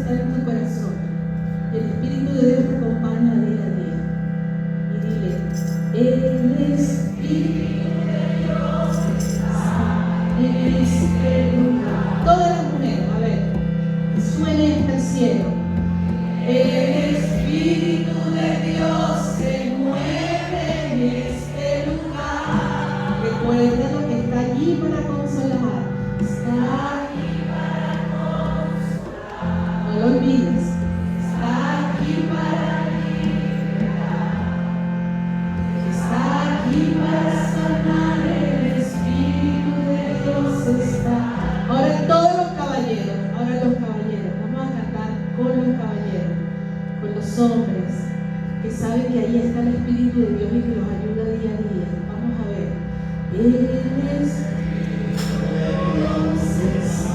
está en tu corazón. El Espíritu de Dios te acompaña día a día. Y dile, el Espíritu de Dios está en este lugar. Todas las mujeres, a ver, que suene hasta el cielo. El Espíritu de Dios se mueve en este lugar. Recuerda lo que está allí para consolar. Está aquí para consolar. No lo olvides. Está aquí para liberar. Está aquí para sanar. El Espíritu de Dios está. Ahora todos los caballeros. Vamos a cantar con los caballeros, con los hombres que saben que ahí está el Espíritu de Dios y que los ayuda día a día. Vamos a ver. El Espíritu de Dios está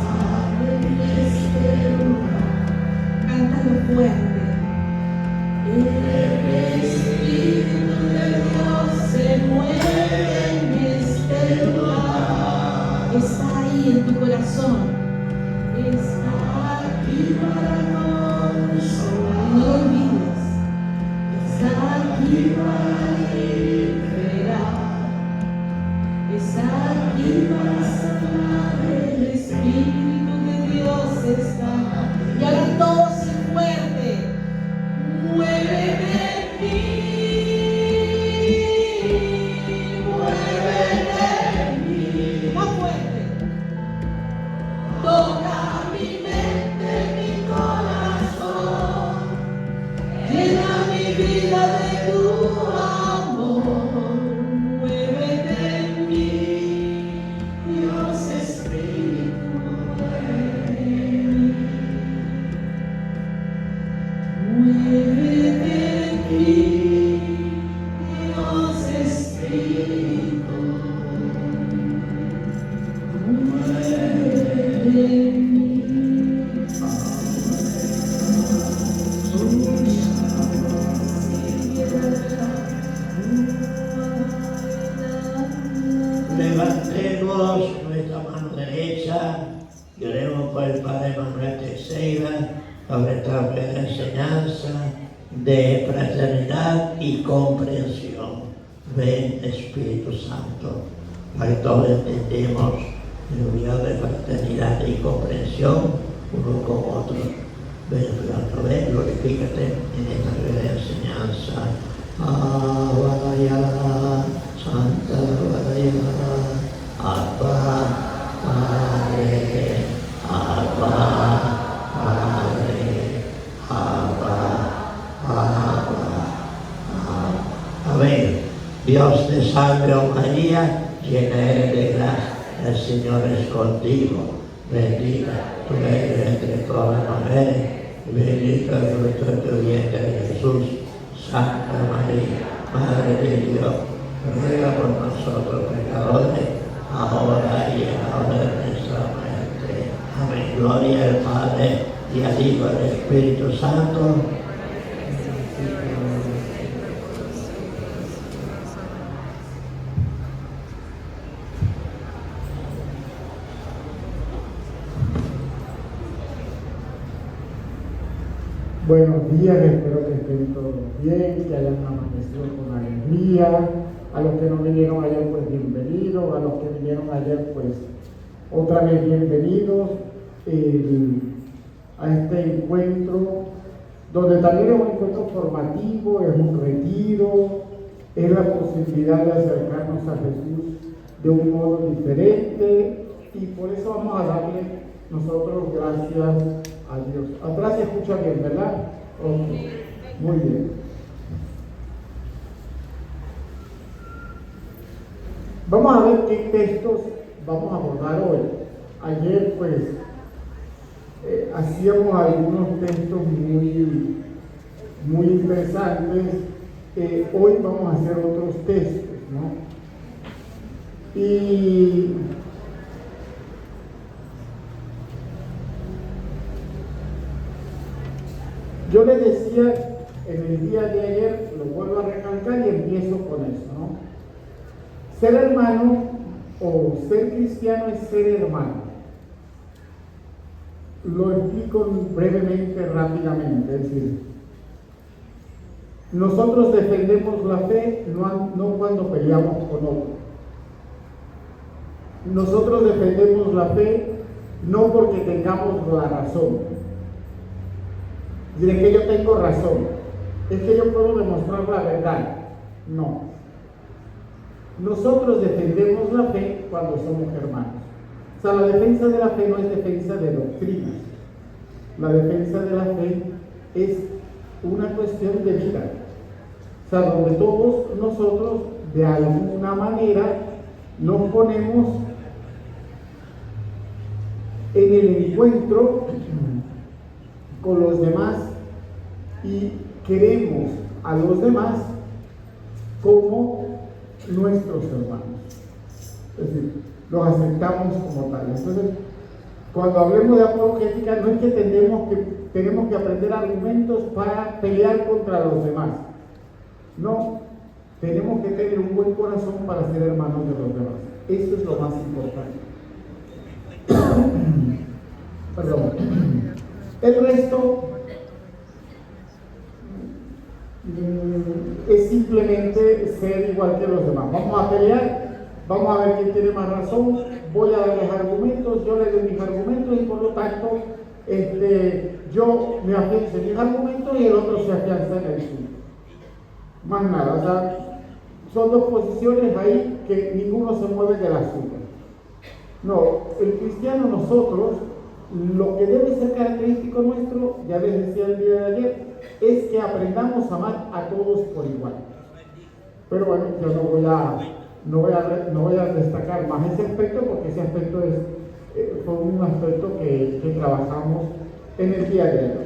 en este lugar. Cántalo fuerte. El Espíritu de Dios se mueve en este lugar. Está ahí en tu corazón. Está aquí para consolar. No lo olvides. Está aquí para liberar. Está aquí para sanar. El Espíritu de Dios está. Y ahora todos sin fuerte. Muévete en mí. Muévete en mí. Más fuerte. Toca mi mente, mi corazón. Llena mi vida de tu amor. Muévete en mí, Dios Espíritu, muévete en mí. Muévete en mí, Dios Espíritu. Muévete en mí. Levantemos nuestra mano derecha y oremos por el Padre Manuel Teixeira, sobre esta buena enseñanza de fraternidad y comprensión. Ven, Espíritu Santo, para que todos entendemos el unión de fraternidad y comprensión uno con otro. Ven, Espíritu, ven, glorifícate en esta buena enseñanza. Avadaya, Santa Avadaya, Abba, Padre, Abba, Padre, Abba, Abba. Amén. Dios te salve, oh María, llena eres de gracia, el Señor es contigo. Bendita tú eres entre todas las mujeres, y bendito es el fruto de tu vientre, Jesús. Santa María, Madre de Dios, ruega por nosotros pecadores, ahora y en la hora de nuestra muerte. Amén. Gloria al Padre, y al Hijo, y al Espíritu Santo. Buenos días, espero que estén todos bien, que hayan amanecido con alegría. A los que no vinieron ayer, pues bienvenidos. A los que vinieron ayer, pues otra vez bienvenidos a este encuentro, donde también es un encuentro formativo, es un retiro, es la posibilidad de acercarnos a Jesús de un modo diferente, y por eso vamos a darle nosotros gracias a Dios. Atrás se escucha bien, ¿verdad? Okay. Muy bien. Vamos a ver qué textos vamos a abordar hoy. Ayer pues hacíamos algunos textos muy interesantes. Hoy vamos a hacer otros textos, ¿no? Y yo les decía en el día de ayer, lo vuelvo a recalcar y empiezo con eso, ¿no? Ser hermano o ser cristiano es ser hermano. lo explico brevemente, rápidamente. Es decir, nosotros defendemos la fe no cuando peleamos con otro. Nosotros defendemos la fe no porque tengamos la razón. Diré que yo tengo razón, es que yo puedo demostrar la verdad. No. Nosotros defendemos la fe cuando somos hermanos. O sea, la defensa de la fe no es defensa de doctrinas. La defensa de la fe es una cuestión de vida. O sea, donde todos nosotros, de alguna manera, nos ponemos en el encuentro con los demás y queremos a los demás como nuestros hermanos. Es decir, los aceptamos como tales. Entonces, cuando hablemos de apologética, no es que tenemos que aprender argumentos para pelear contra los demás. No, tenemos que tener un buen corazón para ser hermanos de los demás. Eso es lo más importante. Perdón. El resto es simplemente ser igual que los demás. Vamos a pelear, vamos a ver quién tiene más razón, voy a darles argumentos, yo les doy mis argumentos y por lo tanto yo me afianzo en mis argumentos y el otro se afianza en el suyo. Más nada, o sea, son dos posiciones ahí que ninguno se mueve de la suya. No, el cristiano, nosotros, lo que debe ser característico nuestro, ya les decía el día de ayer, es que aprendamos a amar a todos por igual. Pero bueno, yo no voy a destacar más ese aspecto porque ese aspecto fue un aspecto que trabajamos en el día de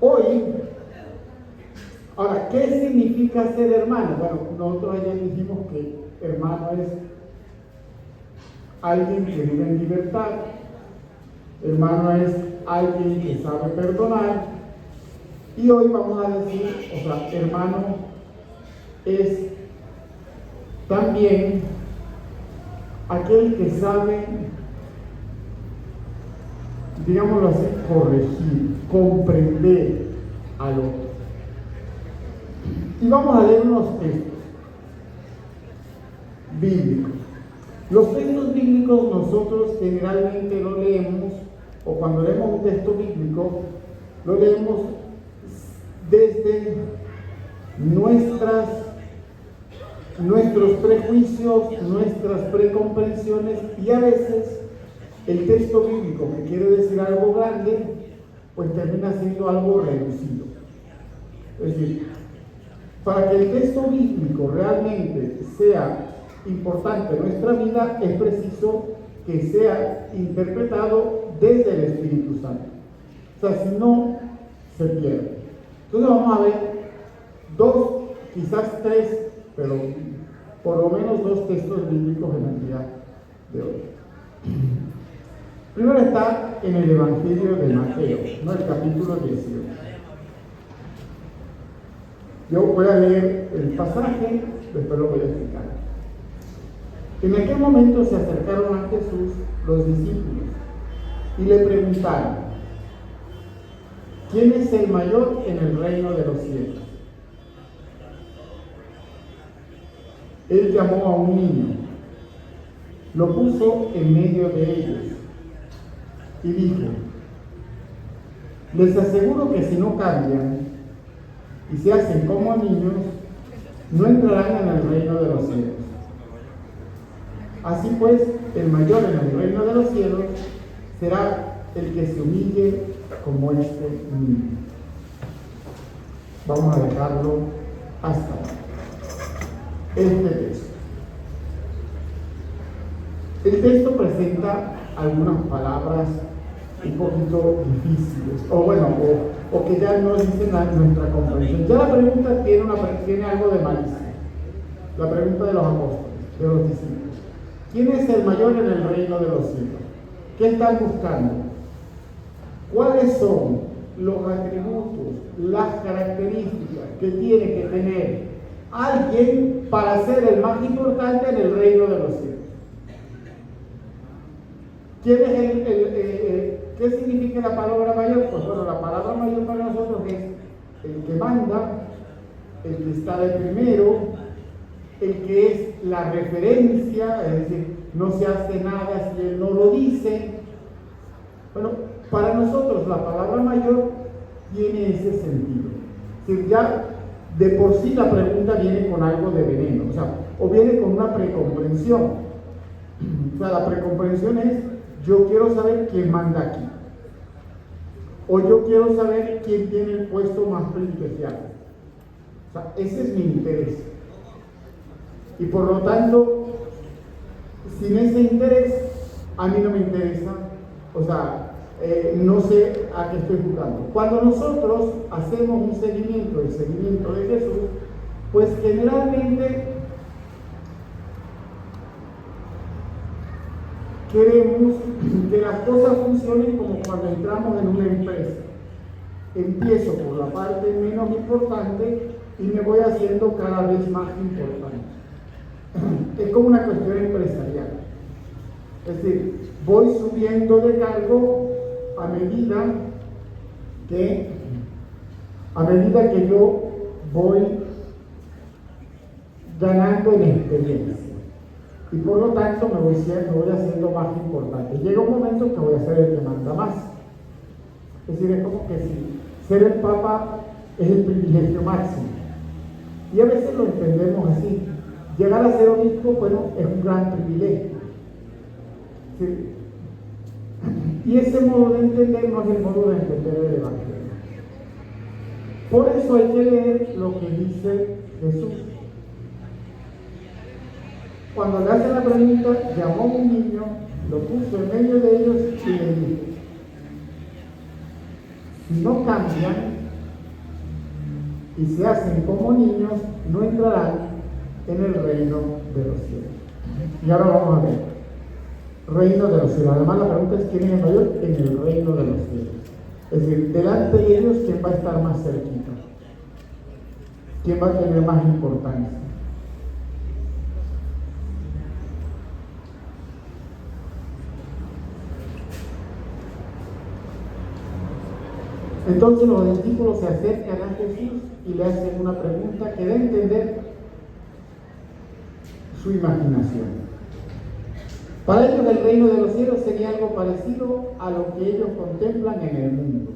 hoy. Ahora, ¿qué significa ser hermano? Bueno, nosotros ayer dijimos que hermano es alguien que vive en libertad, hermano es alguien que sabe perdonar, y hoy vamos a decir, o sea, hermano es también aquel que sabe, digámoslo así, corregir, comprender al otro. Y vamos a leer unos textos bíblicos. Los textos bíblicos nosotros generalmente lo leemos, o cuando leemos un texto bíblico, lo leemos desde nuestros prejuicios, nuestras precomprensiones, y a veces el texto bíblico que quiere decir algo grande, pues termina siendo algo reducido. Es decir, para que el texto bíblico realmente sea importante en nuestra vida, es preciso que sea interpretado desde el Espíritu Santo. O sea, si no, se pierde. Entonces vamos a ver dos, quizás tres, pero por lo menos dos textos bíblicos en el día de hoy. Primero está en el Evangelio de Mateo, ¿no? El capítulo 18. Yo voy a leer el pasaje, después lo voy a explicar. En aquel momento se acercaron a Jesús los discípulos y le preguntaron: ¿quién es el mayor en el reino de los cielos? Él llamó a un niño, lo puso en medio de ellos y dijo: les aseguro que si no cambian y se hacen como niños, no entrarán en el reino de los cielos. Así pues, el mayor en el reino de los cielos será el que se humille como este niño. Vamos a dejarlo hasta ahora. Este texto. El texto presenta algunas palabras un poquito difíciles, o que ya no dicen nuestra comprensión. Ya la pregunta tiene algo de malicia. La pregunta de los apóstoles, de los discípulos: ¿quién es el mayor en el reino de los cielos? ¿Qué están buscando? ¿Cuáles son los atributos, las características que tiene que tener alguien para ser el más importante en el reino de los cielos? ¿Quién es ¿qué significa la palabra mayor? Pues bueno, la palabra mayor para nosotros es el que manda, el que está de primero, el que es la referencia, es decir, no se hace nada si él no lo dice. Bueno, para nosotros la palabra mayor tiene ese sentido. Es decir, ya de por sí la pregunta viene con algo de veneno, o viene con una precomprensión. O sea, la precomprensión es: yo quiero saber quién manda aquí, o yo quiero saber quién tiene el puesto más privilegiado. O sea, ese es mi interés. Y por lo tanto, sin ese interés, a mí no me interesa, no sé a qué estoy jugando. Cuando nosotros hacemos un seguimiento, el seguimiento de Jesús, pues generalmente queremos que las cosas funcionen como cuando entramos en una empresa. Empiezo por la parte menos importante y me voy haciendo cada vez más importante. Es como una cuestión empresarial. Es decir, voy subiendo de cargo a medida que yo voy ganando en experiencia. Y por lo tanto me voy haciendo más importante. Llega un momento que voy a ser el que manda más. Es decir, es como que si ser el Papa es el privilegio máximo. Y a veces lo entendemos así. Llegar a ser obispo, bueno, es un gran privilegio. ¿Sí? Y ese modo de entender no es el modo de entender el Evangelio. Por eso hay que leer lo que dice Jesús. Cuando le hacen la pregunta, llamó a un niño, lo puso en medio de ellos y le dijo: si no cambian y se hacen como niños, no entrarán en el reino de los cielos. Y ahora vamos a ver, reino de los cielos. Además la pregunta es: ¿quién es el mayor? En el reino de los cielos. Es decir, delante de ellos, ¿quién va a estar más cerquita? ¿Quién va a tener más importancia? Entonces los discípulos se acercan a Jesús y le hacen una pregunta que da a entender su imaginación. Para ellos el reino de los cielos sería algo parecido a lo que ellos contemplan en el mundo,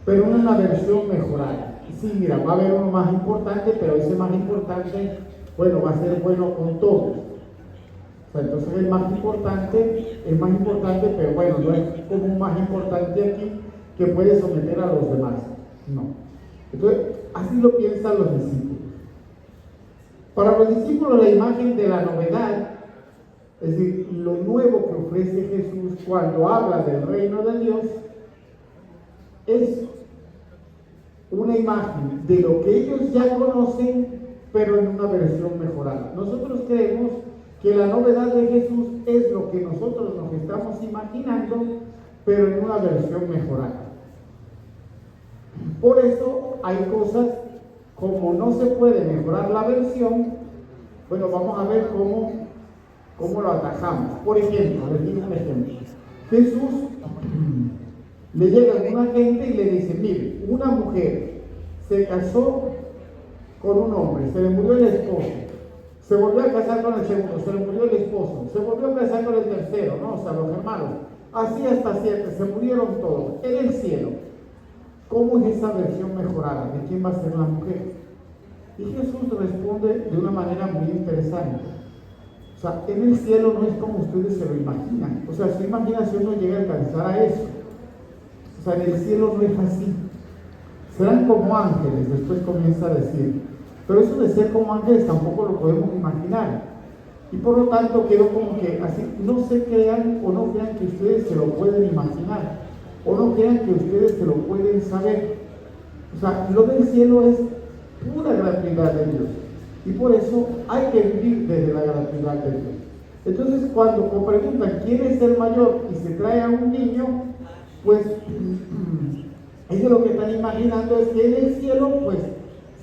pero en una versión mejorada. Sí, mira, va a haber uno más importante, pero ese más importante, bueno, va a ser bueno con todos. Entonces el más importante, pero bueno, no es como un más importante aquí que puede someter a los demás. No. Entonces, así lo piensan los discípulos. Para los discípulos la imagen de la novedad, es decir, lo nuevo que ofrece Jesús cuando habla del reino de Dios, es una imagen de lo que ellos ya conocen, pero en una versión mejorada. Nosotros creemos que la novedad de Jesús es lo que nosotros nos estamos imaginando, pero en una versión mejorada. Por eso hay cosas, como no se puede mejorar la versión, bueno, vamos a ver cómo lo atajamos. Por ejemplo, les digo un ejemplo. Jesús le llega a una gente y le dice: mire, una mujer se casó con un hombre, se le murió el esposo, se volvió a casar con el segundo, se le murió el esposo, se volvió a casar con el tercero, los hermanos, así hasta 7, se murieron todos, en el cielo. ¿Cómo es esa versión mejorada? ¿De quién va a ser la mujer? Y Jesús responde de una manera muy interesante. En el cielo no es como ustedes se lo imaginan. Su imaginación no llega a alcanzar a eso. En el cielo no es así. Serán como ángeles, después comienza a decir. Pero eso de ser como ángeles tampoco lo podemos imaginar. Y por lo tanto quedó como que así, no se crean o no crean que ustedes se lo pueden imaginar. O no crean que ustedes se lo pueden saber. Lo del cielo es pura gratuidad de Dios. Y por eso hay que vivir desde la gratuidad de Dios. Entonces, cuando preguntan quién es el mayor y se trae a un niño, pues ellos lo que están imaginando es que en el cielo, pues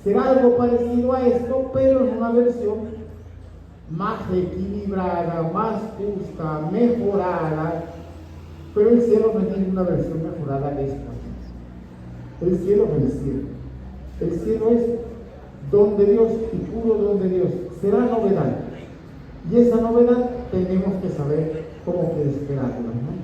será algo parecido a esto, pero en una versión más equilibrada, más justa, mejorada. Pero el cielo no es ninguna versión mejorada de esto. El cielo es el cielo. El cielo es don de Dios y puro don de Dios. Será novedad. Y esa novedad tenemos que saber cómo que esperarla, ¿no?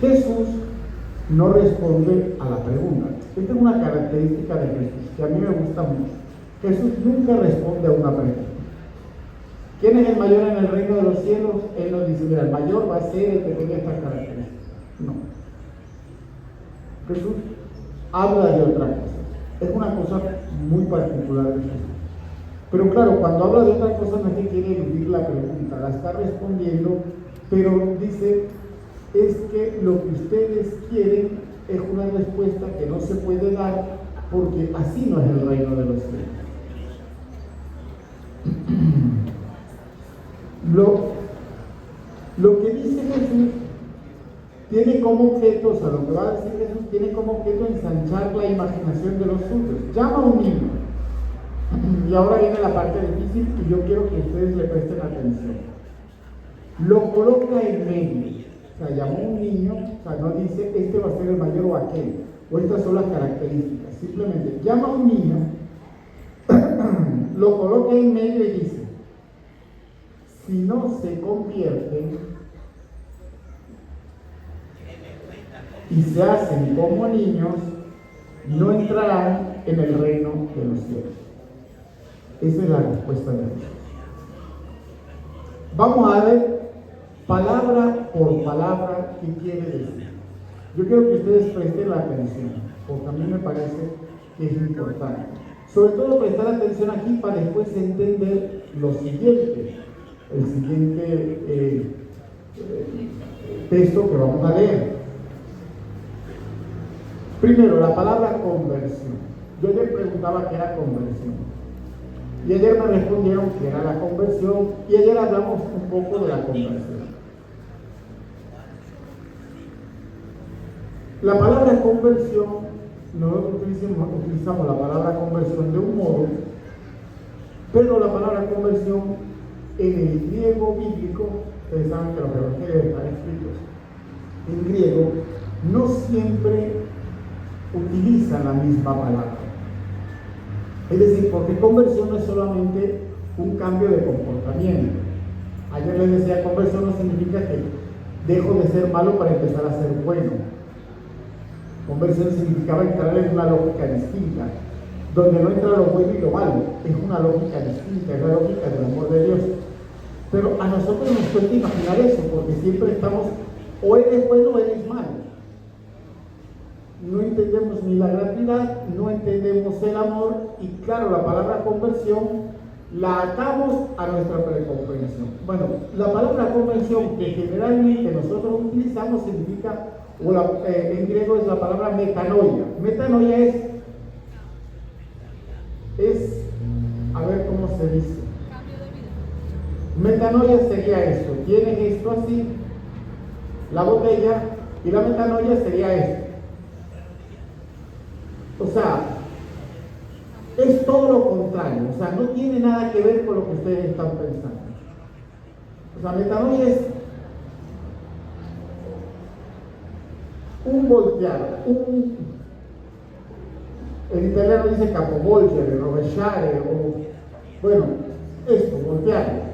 Jesús no responde a la pregunta. Esta es una característica de Jesús que a mí me gusta mucho. Jesús nunca responde a una pregunta. ¿Quién es el mayor en el reino de los cielos? Él nos dice, mira, el mayor va a ser el que tenga estas características. No. Jesús habla de otra cosa. Es una cosa muy particular de Jesús. Pero claro, cuando habla de otra cosa no es que quiere eludir la pregunta, la está respondiendo, pero dice, es que lo que ustedes quieren es una respuesta que no se puede dar porque así no es el reino de los cielos. Lo que dice Jesús tiene como objeto, o sea, lo que va a decir Jesús tiene como objeto ensanchar la imaginación de los suyos. Llama a un niño. Y ahora viene la parte difícil y yo quiero que ustedes le presten atención. Lo coloca en medio. O sea, llamó a un niño, o sea, no dice este va a ser el mayor o aquel, o estas son las características. Simplemente llama a un niño, lo coloca en medio y dice, si no se convierten y se hacen como niños, no entrarán en el reino de los cielos. Esa es la respuesta de Dios. Vamos a ver palabra por palabra qué quiere decir. Yo quiero que ustedes presten la atención, porque a mí me parece que es importante. Sobre todo prestar atención aquí para después entender lo siguiente, el siguiente texto que vamos a leer. Primero, la palabra conversión. Yo ayer preguntaba qué era conversión. Y ayer me respondieron que era la conversión, y ayer hablamos un poco de la conversión. La palabra conversión, nosotros utilizamos la palabra conversión de un modo, pero la palabra conversión en el griego bíblico, ustedes saben que los evangelios están escritos en griego, no siempre utilizan la misma palabra. Es decir, porque conversión no es solamente un cambio de comportamiento. Ayer les decía, conversión no significa que dejo de ser malo para empezar a ser bueno. Conversión significaba entrar en una lógica distinta, donde no entra lo bueno y lo malo, es una lógica distinta, es la lógica del amor de Dios. Pero a nosotros nos cuesta imaginar eso, porque siempre estamos, o eres bueno o eres malo. No entendemos ni la gratuidad, no entendemos el amor, y claro, la palabra conversión la atamos a nuestra precomprensión. Bueno, la palabra conversión que generalmente nosotros utilizamos significa, en griego es la palabra metanoia. Metanoia es, a ver cómo se dice. Metanoia sería esto, tienes esto así, la botella, y la metanoia sería esto. O sea, es todo lo contrario, o sea, no tiene nada que ver con lo que ustedes están pensando. O sea, metanoia es un voltear, en italiano dice capovolgere, rovesciare, o bueno, esto, voltear.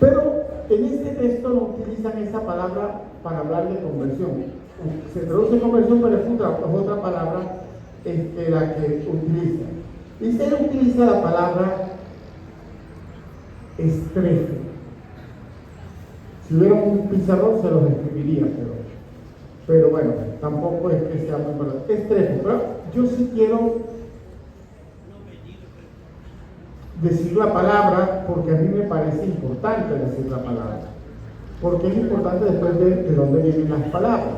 Pero en este texto no utilizan esa palabra para hablar de conversión. Se traduce conversión, pero es otra palabra la que utiliza. Y se utiliza la palabra estrefe. Si hubiera un pizarrón se los escribiría, pero bueno, tampoco es que sea muy bueno. Estrefe, pero yo sí quiero decir la palabra porque a mí me parece importante decir la palabra. Porque es importante después ver de dónde vienen las palabras.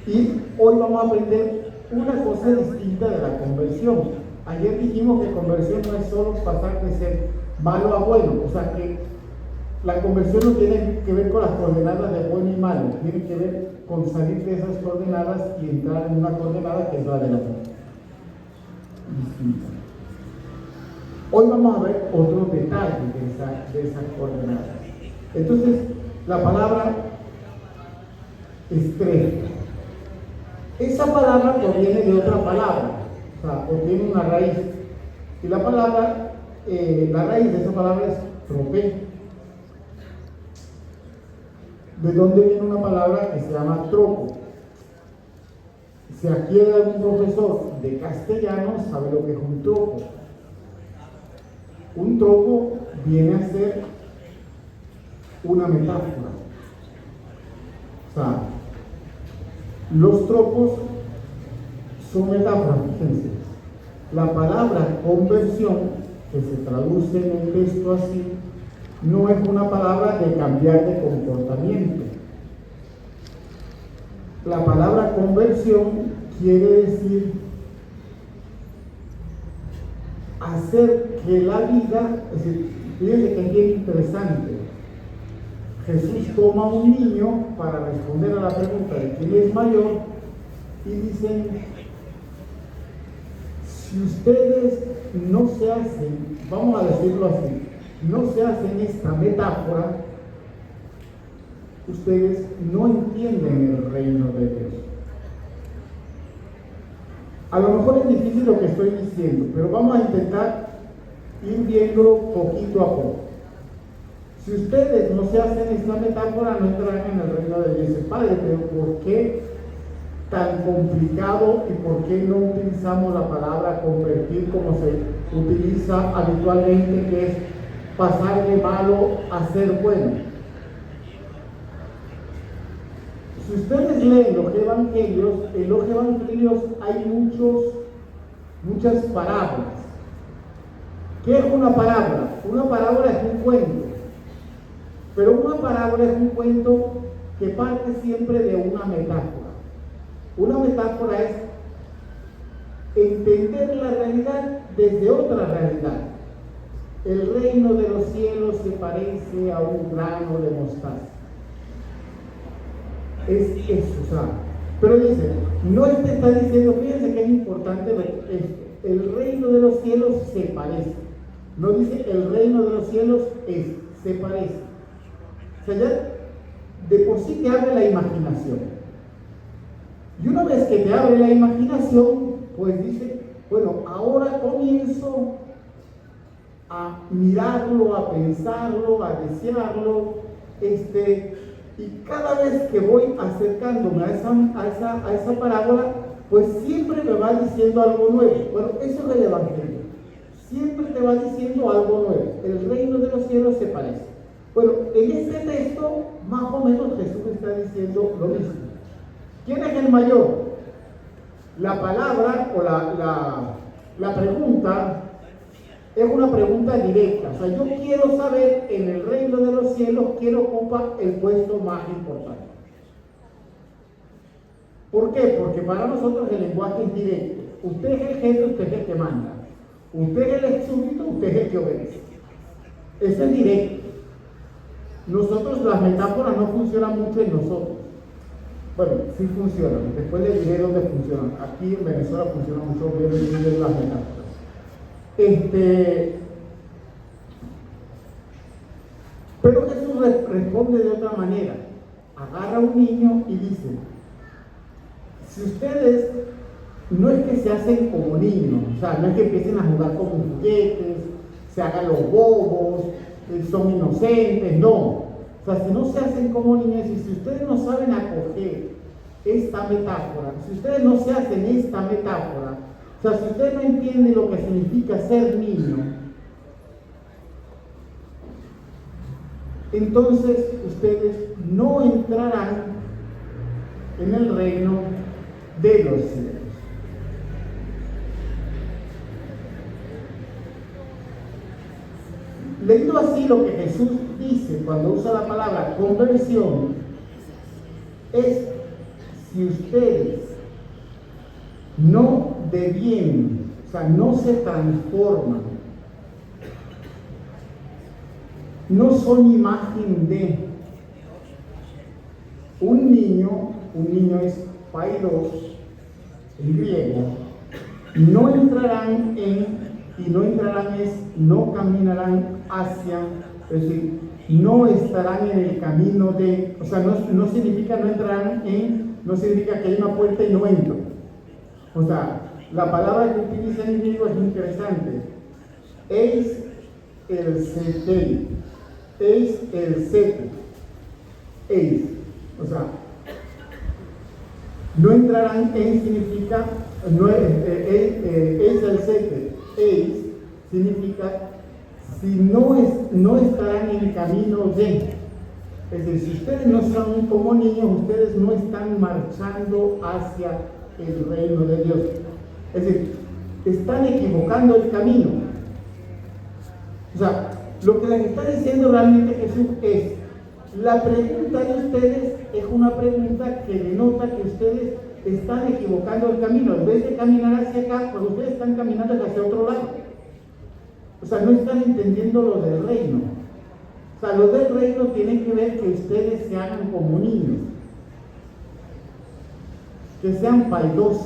Y hoy vamos a aprender una cosa distinta de la conversión. Ayer dijimos que conversión no es solo pasar de ser malo a bueno, o sea que La conversión no tiene que ver con las coordenadas de bueno y malo, tiene que ver con salir de esas coordenadas y entrar en una coordenada que es la del amor. Distinta. Hoy vamos a ver otros detalles de esas coordenadas. Entonces, la palabra estrella. Esa palabra proviene de otra palabra, o sea, o tiene una raíz. Y la palabra, la raíz de esa palabra es tropé. ¿De dónde viene una palabra que se llama tropo? Si aquí hay algún profesor de castellano, sabe lo que es un tropo. Un tropo viene a ser una metáfora. O sea, los tropos son metáforas, fíjense. La palabra conversión, que se traduce en el texto así, no es una palabra de cambiar de comportamiento. La palabra conversión quiere decir hacer que la vida, es decir, fíjense que es bien interesante. Jesús toma a un niño para responder a la pregunta de quién es mayor y dicen, si ustedes no se hacen, vamos a decirlo así, no se hacen esta metáfora, ustedes no entienden el reino de Dios. A lo mejor es difícil lo que estoy diciendo, pero vamos a intentar ir viéndolo poquito a poco. Si ustedes no se hacen esta metáfora, no entrarán en el reino de Dios. Padre, pero ¿por qué tan complicado y por qué no utilizamos la palabra convertir como se utiliza habitualmente, que es pasar de malo a ser bueno? Si ustedes leen los evangelios, en los evangelios hay muchas parábolas. ¿Qué es una parábola? Una parábola es un cuento, pero una parábola es un cuento que parte siempre de una metáfora. Una metáfora es entender la realidad desde otra realidad. El reino de los cielos se parece a un grano de mostaza. Es eso, ¿sabes? Pero dice, no te está diciendo, fíjense que es importante esto, el reino de los cielos se parece. No dice el reino de los cielos es, se parece. O sea, ya de por sí te abre la imaginación. Y una vez que te abre la imaginación, pues dice, bueno, ahora comienzo a mirarlo, a pensarlo, a desearlo, y cada vez que voy acercándome a esa parábola, pues siempre me va diciendo algo nuevo. Bueno, eso es el Evangelio. Siempre te va diciendo algo nuevo. El reino de los cielos se parece. Bueno, en este texto, más o menos Jesús está diciendo lo mismo. ¿Quién es el mayor? La palabra o la pregunta es una pregunta directa. O sea, yo quiero saber, en el reino de los cielos, quién ocupa el puesto más importante. ¿Por qué? Porque para nosotros el lenguaje es directo. Usted es el jefe, usted es el que manda. Usted es el súbdito, usted es el que obedece. Eso es directo. Nosotros, las metáforas no funcionan mucho en nosotros. Bueno, sí funcionan. Después les diré dónde funcionan. Aquí en Venezuela funciona mucho bien las metáforas. Pero Jesús responde de otra manera. Agarra a un niño y dice, si ustedes no es que se hacen como niños, o sea, no es que empiecen a jugar como juguetes, se hagan los bobos, son inocentes, no. O sea, si no se hacen como niños, y si ustedes no saben acoger esta metáfora, si ustedes no se hacen esta metáfora, o sea, si ustedes no entienden lo que significa ser niño, entonces ustedes no entrarán en el reino de los cielos. Leyendo así, lo que Jesús dice cuando usa la palabra conversión es: si ustedes no devienen, o sea, no se transforman no son imagen de. Un niño es paidos en griego, no entrarán no caminarán hacia, es decir, no estarán en el camino de, o sea, no significa no entrarán en, no significa que hay una puerta y no entro. O sea, la palabra que utiliza en griego es muy interesante. Eis el setei, eis el sete, eis, o sea, no entrarán en significa, eis el sete, eis significa si no estarán en el camino de. Es decir, si ustedes no son como niños, ustedes no están marchando hacia el reino de Dios. Es decir, están equivocando el camino. O sea, lo que les está diciendo realmente Jesús es, la pregunta de ustedes es una pregunta que denota que ustedes están equivocando el camino. En vez de caminar hacia acá, pues ustedes están caminando hacia otro lado. O sea, no están entendiendo lo del reino. O sea, lo del reino tiene que ver que ustedes se hagan como niños, que sean paidos,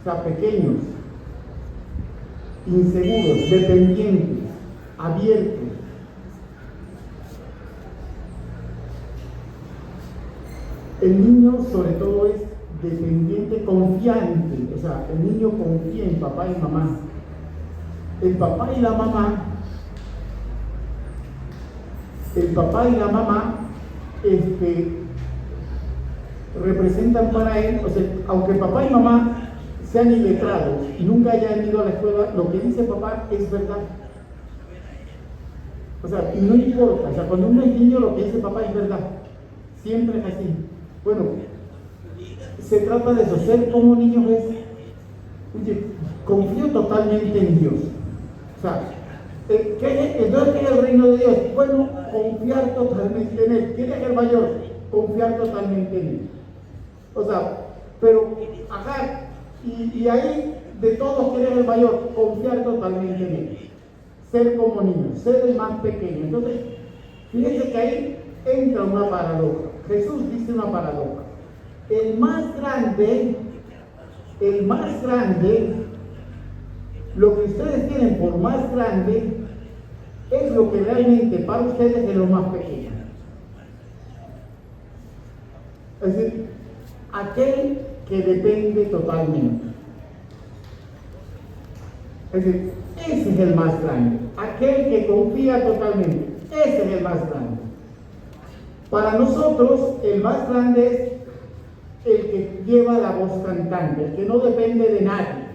o sea, pequeños, inseguros, dependientes, abiertos. El niño sobre todo es dependiente, confiante, o sea, el niño confía en papá y mamá. El papá y la mamá representan para él, o sea, aunque papá y mamá sean iletrados y nunca hayan ido a la escuela, lo que dice papá es verdad. O sea, y no importa, o sea, cuando uno es niño lo que dice papá es verdad, siempre es así. Bueno, se trata de eso, ser como niños es, oye, confío totalmente en Dios. O sea, entonces, ¿qué es el reino de Dios? Bueno, confiar totalmente en Él. ¿Quién es el mayor? Confiar totalmente en Él. O sea, pero, ajá, y ahí de todos, ¿quién es el mayor? Confiar totalmente en Él. Ser como niños, ser el más pequeño. Entonces, fíjense que ahí entra una paradoja. Jesús dice una paradoja. El más grande, lo que ustedes tienen por más grande, es lo que realmente para ustedes es lo más pequeño. Es decir, aquel que depende totalmente. Es decir, ese es el más grande. Aquel que confía totalmente, ese es el más grande. Para nosotros, el más grande es el que lleva la voz cantante, el que no depende de nadie.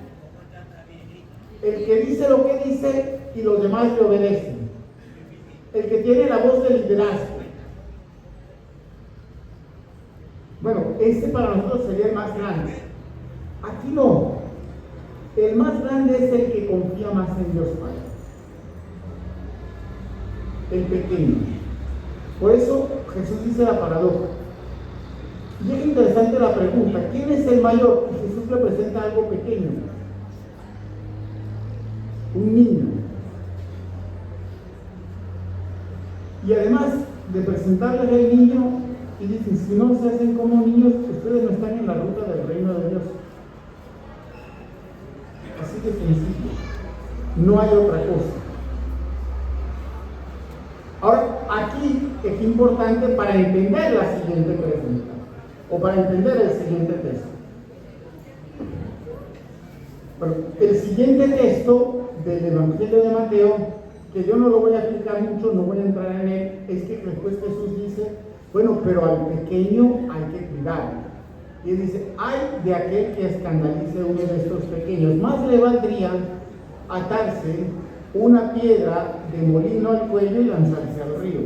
El que dice lo que dice y los demás le obedecen. El que tiene la voz de liderazgo. Bueno, ese para nosotros sería el más grande. Aquí no. El más grande es el que confía más en Dios Padre. El pequeño. Por eso Jesús dice la paradoja. Y es interesante la pregunta, ¿quién es el mayor? Y Jesús representa algo pequeño. Un niño. Y además de presentarles el niño, y dicen, si no se hacen como niños, ustedes no están en la ruta del reino de Dios. Así de sencillo. No hay otra cosa. Ahora, aquí es importante para entender la siguiente pregunta, o para entender el siguiente texto. Bueno, el siguiente texto del Evangelio de Mateo, que yo no lo voy a explicar mucho, no voy a entrar en él, es que después Jesús dice, bueno, pero al pequeño hay que cuidarlo. Y él dice, ay de aquel que escandalice a uno de estos pequeños, más le valdría atarse una piedra de molino al cuello y lanzarse al río.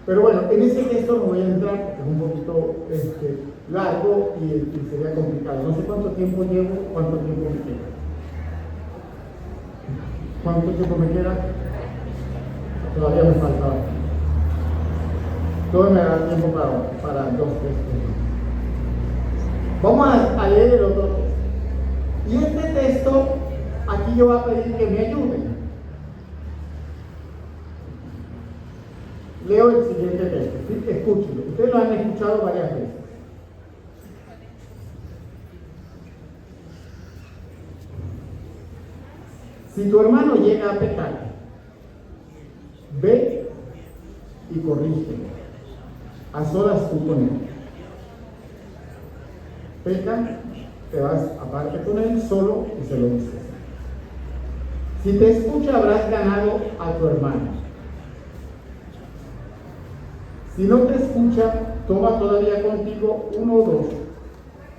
Pero bueno, en ese texto no voy a entrar porque es un poquito largo y sería complicado. No sé cuánto tiempo llevo, cuánto tiempo me queda. ¿Cuánto tiempo me queda? Todavía me falta. Todo me da tiempo para dos textos. Vamos a leer el otro texto. Y este texto, aquí yo voy a pedir que me ayuden. Leo el siguiente texto, ¿sí? Escúchenlo. Ustedes lo han escuchado varias veces. Si tu hermano llega a pecar, ve y corrígelo, a solas tú con él. Peca, te vas aparte con él solo y se lo dices. Si te escucha, habrás ganado a tu hermano. Si no te escucha, toma todavía contigo uno o dos,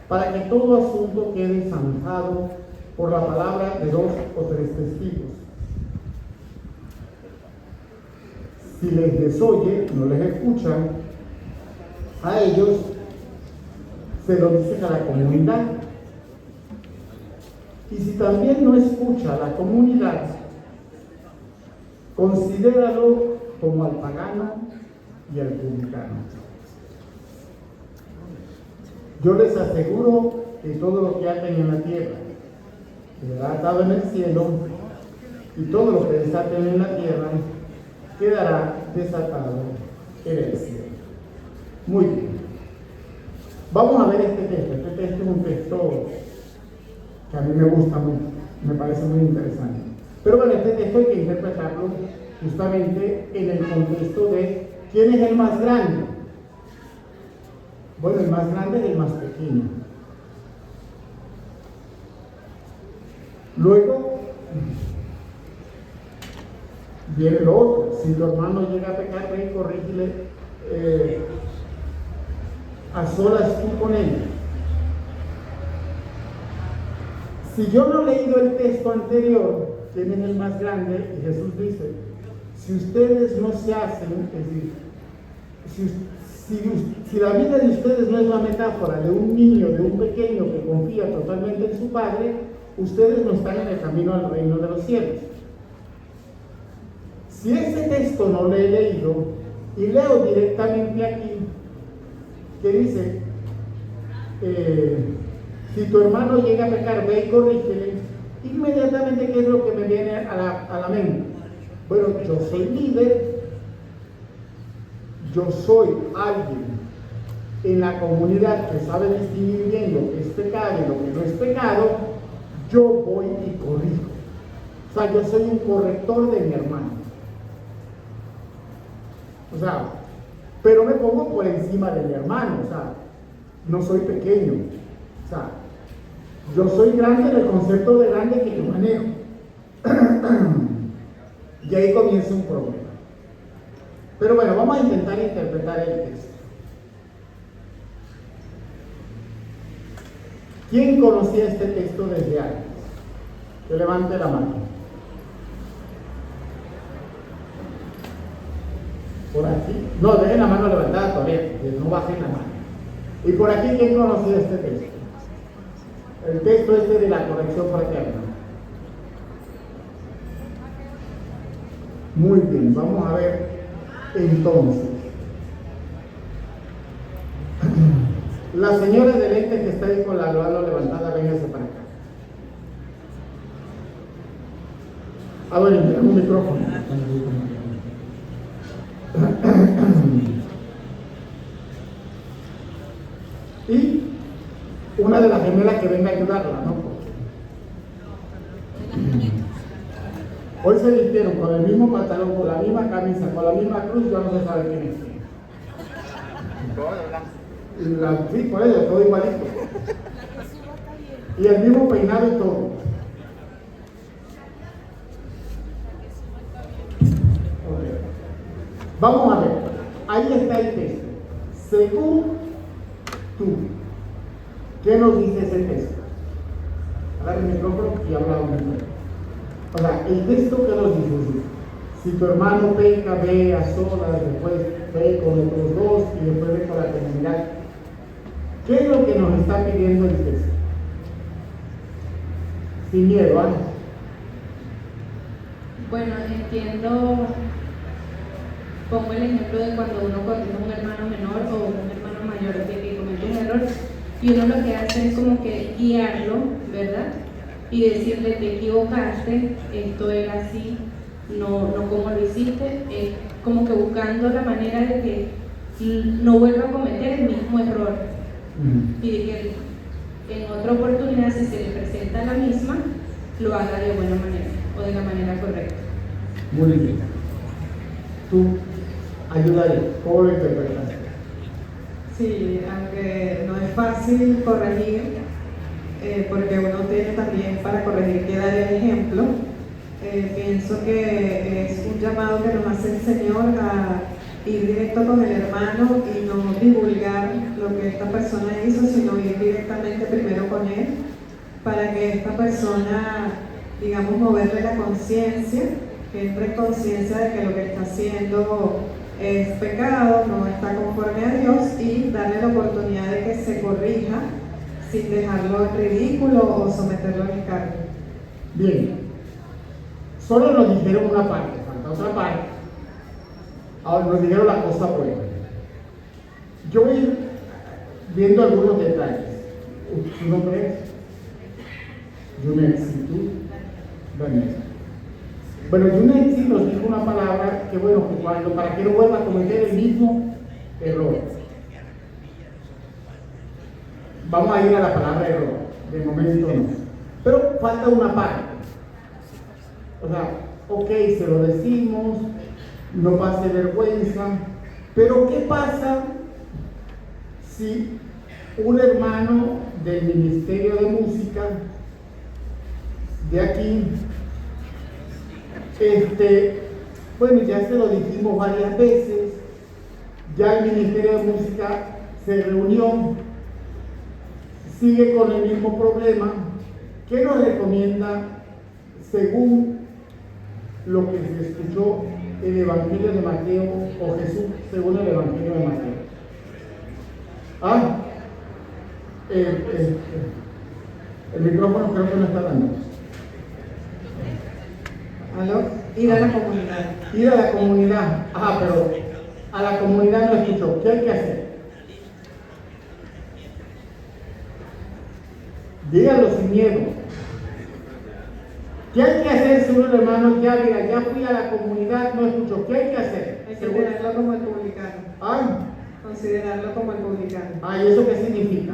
para que todo asunto quede zanjado por la palabra de 2 o 3 testigos. Si les desoye, no les escuchan, a ellos se lo dicen a la comunidad. Y si también no escucha a la comunidad, considéralo como al pagano y al publicano. Yo les aseguro que todo lo que aten en la tierra quedará atado en el cielo, y todo lo que desaten en la tierra quedará desatado en el cielo. Muy bien. Vamos a ver este texto. Este texto es un texto que a mí me gusta mucho, me parece muy interesante. Pero bueno, este texto hay que interpretarlo justamente en el contexto de ¿quién es el más grande? Bueno, el más grande es el más pequeño. Luego viene lo otro. Si tu hermano llega a pecar, ve y corrígele a solas tú con él. Si yo no he leído el texto anterior, ¿quién es el más grande? Y Jesús dice, si ustedes no se hacen, es decir, si la vida de ustedes no es la metáfora de un niño, de un pequeño que confía totalmente en su padre, ustedes no están en el camino al reino de los cielos. Si ese texto no lo he leído y leo directamente aquí, que dice, si tu hermano llega a pecar, ve y corrígele, inmediatamente, ¿qué es lo que me viene a la mente? Bueno, yo soy líder, yo soy alguien en la comunidad que sabe distinguir bien lo que es pecado y lo que no es pecado, yo voy y corrijo. O sea, yo soy un corrector de mi hermano. O sea, pero me pongo por encima de mi hermano, o sea, no soy pequeño. O sea, yo soy grande en el concepto de grande que yo manejo. Y ahí comienza un problema. Pero bueno, vamos a intentar interpretar el texto. ¿Quién conocía este texto desde antes? Que levante la mano. Por aquí. No, dejen la mano levantada todavía, que no bajen la mano. ¿Y por aquí quién conocía este texto? El texto este de la corrección fraterna. Muy bien, vamos a ver entonces. La señora de lente que está ahí con la mano levantada, véngase para acá. Ah, bueno, tenemos un micrófono. Y una de las gemelas que venga a ayudarla, ¿no? Hoy se vistieron con el mismo pantalón, con la misma camisa, con la misma cruz, yo no sé saber quién es quién. Sí, por ello, todo igualito. Y el mismo peinado y todo. Okay. Vamos a ver, ahí está el texto. Según tú, ¿qué nos dice ese texto? Agarra el micrófono y habla un micrófono. O sea, el texto que nos dice, si tu hermano peca, ve a solas, después ve con otros dos y después ve con la comunidad. ¿Qué es lo que nos está pidiendo el texto? Sin miedo, ¿ah? Bueno, entiendo, pongo el ejemplo de cuando uno corrige a un hermano menor o un hermano mayor que comete un error y uno lo que hace es como que guiarlo, ¿verdad? Y decirle, te equivocaste, esto era así, no como lo hiciste, como que buscando la manera de que no vuelva a cometer el mismo error y de que en otra oportunidad, si se le presenta la misma, lo haga de buena manera o de la manera correcta. Muy bien. Tú, ayúdale, ¿cómo lo interpretas? Sí, aunque no es fácil corregir, porque uno tiene también para corregir que dar el ejemplo, pienso que es un llamado que nos hace el Señor a ir directo con el hermano y no divulgar lo que esta persona hizo, sino ir directamente primero con él, para que esta persona, digamos, moverle la conciencia, que entre en conciencia de que lo que está haciendo es pecado, no está conforme a Dios, y darle la oportunidad de que se corrija sin dejarlo en ridículo o someterlo al escarnio. Bien, solo nos dijeron una parte, falta otra parte. Ahora nos dijeron la cosa buena. Yo voy a ir viendo algunos detalles. ¿Su nombre es? Yunetsi, ¿tú? Vanessa. Bueno, Yunetsi nos dijo una palabra que, bueno, que cuando, para que no vuelva a cometer el mismo error. Vamos a ir a la palabra error, de momento no. Pero falta una parte. O sea, ok, se lo decimos, no pase vergüenza, pero ¿qué pasa si un hermano del Ministerio de Música de aquí, bueno, ya se lo dijimos varias veces, ya el Ministerio de Música se reunió, sigue con el mismo problema? ¿Qué nos recomienda según lo que se escuchó el Evangelio de Mateo, o Jesús según el Evangelio de Mateo? El micrófono creo que no está dando. ¿Aló? Ir a la comunidad. Ir a la comunidad. Pero a la comunidad no escuchó. ¿Qué hay que hacer? Dígalo sin miedo. ¿Qué hay que hacer si un hermano ya fui a la comunidad, no escuchó? ¿Qué hay que hacer? Hay que tenerlo como el publicano. Considerarlo como el publicano. ¿Y eso qué significa?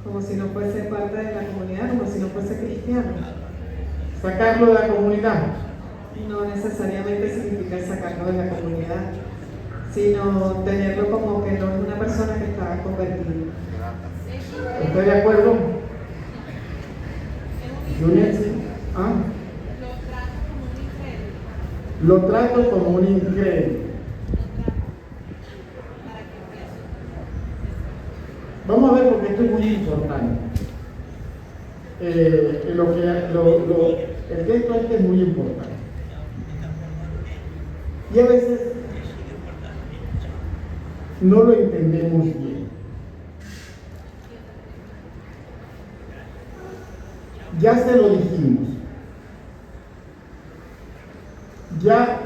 Como si no fuese parte de la comunidad, como si no fuese cristiano. ¿Sacarlo de la comunidad? No necesariamente significa sacarlo de la comunidad, sino tenerlo como que no es una persona que está convertida. ¿Estoy de acuerdo? Yunetsi, Lo trato como un incrédulo. Vamos a ver porque esto es muy importante. El texto este es muy importante. Y a veces no lo entendemos bien. Ya se lo dijimos. Ya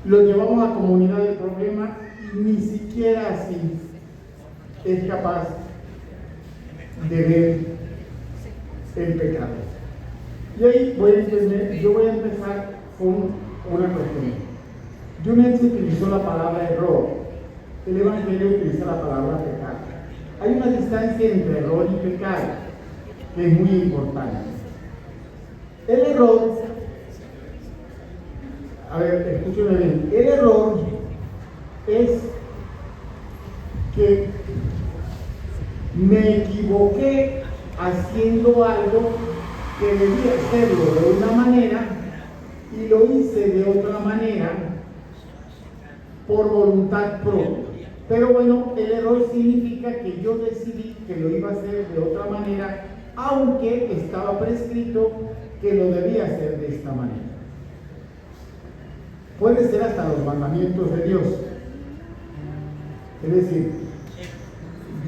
lo llevamos a comunidad del problema y ni siquiera así es capaz de ver el pecado. Y ahí yo voy a empezar con una cuestión. Yunetsi utilizó la palabra error, el Evangelio utiliza la palabra pecado. Hay una distancia entre error y pecado que es muy importante. El error, escúcheme bien, el error es que me equivoqué haciendo algo que debía hacerlo de una manera y lo hice de otra manera por voluntad propia. Pero bueno, el error significa que yo decidí que lo iba a hacer de otra manera, aunque estaba prescrito que lo debía hacer de esta manera. Puede ser hasta los mandamientos de Dios. Es decir,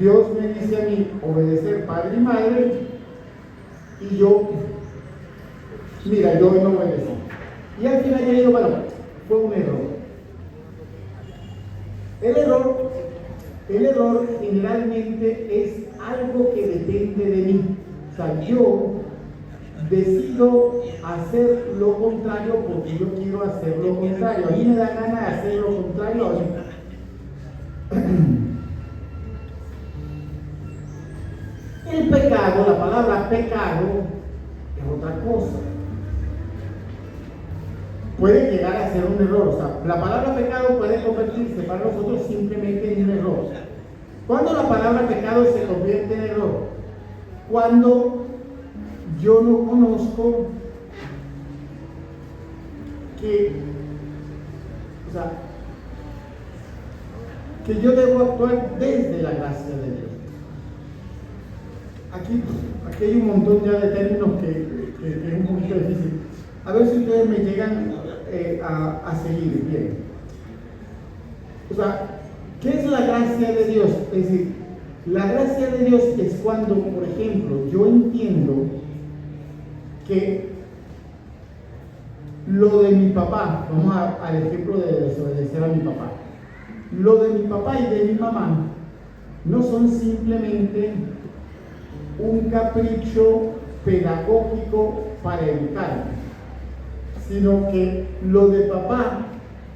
Dios me dice a mí obedecer padre y madre y yo no obedecí. Y al final yo digo, bueno, fue un error. El error generalmente es algo que de depende de mí. O sea, yo decido hacer lo contrario porque yo quiero hacer lo contrario. A mí me da ganas de hacer lo contrario ahorita. El pecado, la palabra pecado, es otra cosa. Puede llegar a ser un error. O sea, la palabra pecado puede convertirse para nosotros simplemente en un error. ¿Cuándo la palabra pecado se convierte en error? Cuando yo no conozco que yo debo actuar desde la gracia de Dios. Aquí hay un montón ya de términos que es un poquito difícil. A ver si ustedes me llegan a seguir bien. O sea, ¿qué es la gracia de Dios? Es decir, la gracia de Dios es cuando, por ejemplo, yo entiendo que lo de mi papá, vamos al ejemplo de desobedecer a mi papá, lo de mi papá y de mi mamá no son simplemente un capricho pedagógico para educarme, sino que lo de papá,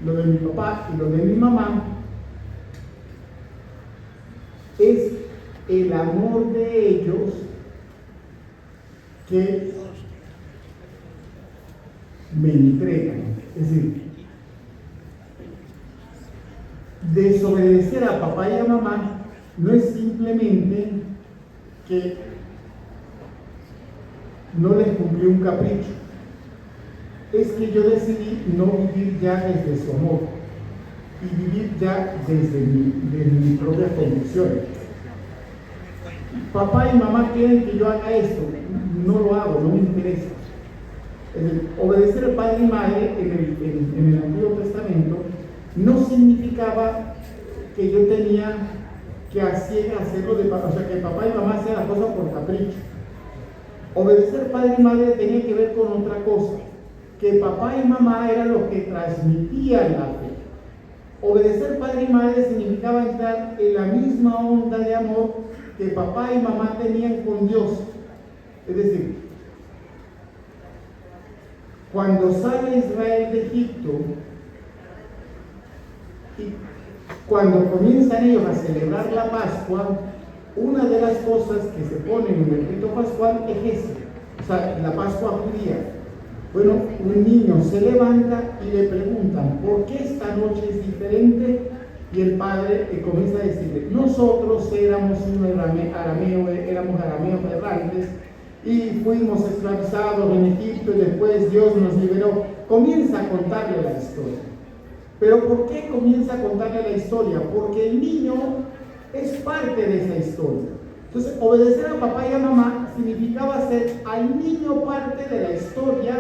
lo de mi papá y lo de mi mamá es el amor de ellos que me entregan. Es decir, desobedecer a papá y a mamá no es simplemente que no les cumplí un capricho, es que yo decidí no vivir ya desde su amor y vivir ya desde mis propias convicciones. Papá y mamá quieren que yo haga esto, no lo hago, no me interesa. Es decir, obedecer al padre y madre en el Antiguo Testamento no significaba que yo tenía que hacerlo de papá, o sea, que papá y mamá hacían las cosas por capricho. Obedecer padre y madre tenía que ver con otra cosa, que papá y mamá eran los que transmitían la fe. Obedecer padre y madre significaba entrar en la misma onda de amor que papá y mamá tenían con Dios. Es decir, cuando sale Israel de Egipto y cuando comienzan ellos a celebrar la Pascua, una de las cosas que se ponen en el rito pascual es ese, o sea, la Pascua judía. Bueno, un niño se levanta y le preguntan, ¿por qué esta noche es diferente? Y el padre comienza a decirle, nosotros éramos éramos arameos errantes y fuimos esclavizados en Egipto y después Dios nos liberó. Comienza a contarle la historia. ¿Pero por qué comienza a contarle la historia? Porque el niño es parte de esa historia. Entonces, obedecer a papá y a mamá significaba hacer al niño parte de la historia,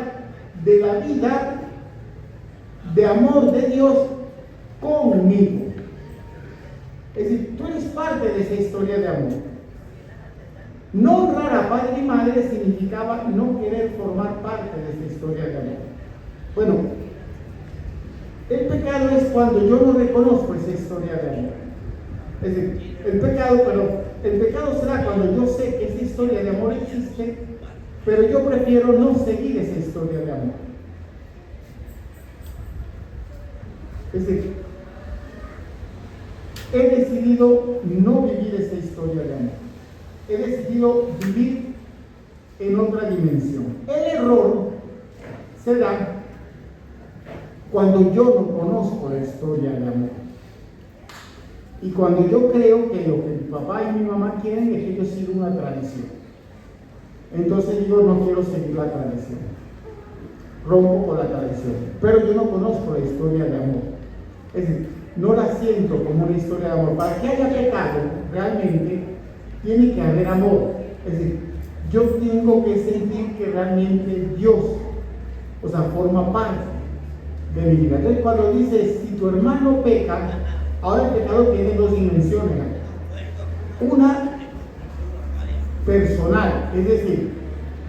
de la vida, de amor de Dios conmigo. Es decir, tú eres parte de esa historia de amor. No honrar a padre y madre significaba no querer formar parte de esa historia de amor. Bueno, el pecado es cuando yo no reconozco esa historia de amor. Es decir, el pecado será cuando yo sé que esa historia de amor existe, pero yo prefiero no seguir esa historia de amor. Es decir, he decidido no vivir esa historia de amor. He decidido vivir en otra dimensión. El error se da cuando yo no conozco la historia de amor. Y cuando yo creo que lo que mi papá y mi mamá quieren es que yo siga una tradición. Entonces digo, no quiero seguir la tradición. Rompo con la tradición. Pero yo no conozco la historia de amor. Es decir, no la siento como una historia de amor. Para que haya pecado, realmente, tiene que haber amor. Es decir, yo tengo que sentir que realmente Dios, o sea, forma parte de mi vida. Entonces, cuando dice, si tu hermano peca, ahora el pecado tiene dos dimensiones. Una personal, es decir,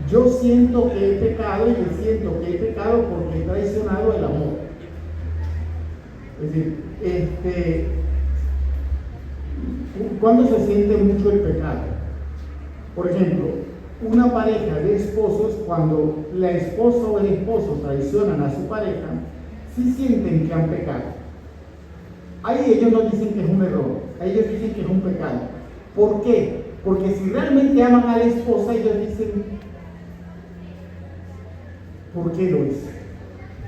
yo siento que he pecado y que siento que he pecado porque he traicionado el amor. Es decir, ¿cuándo se siente mucho el pecado? Por ejemplo, una pareja de esposos, cuando la esposa o el esposo traicionan a su pareja, sí sienten que han pecado. Ahí ellos no dicen que es un error, ellos dicen que es un pecado. ¿Por qué? Porque si realmente aman a la esposa, ellos dicen, ¿por qué lo hice?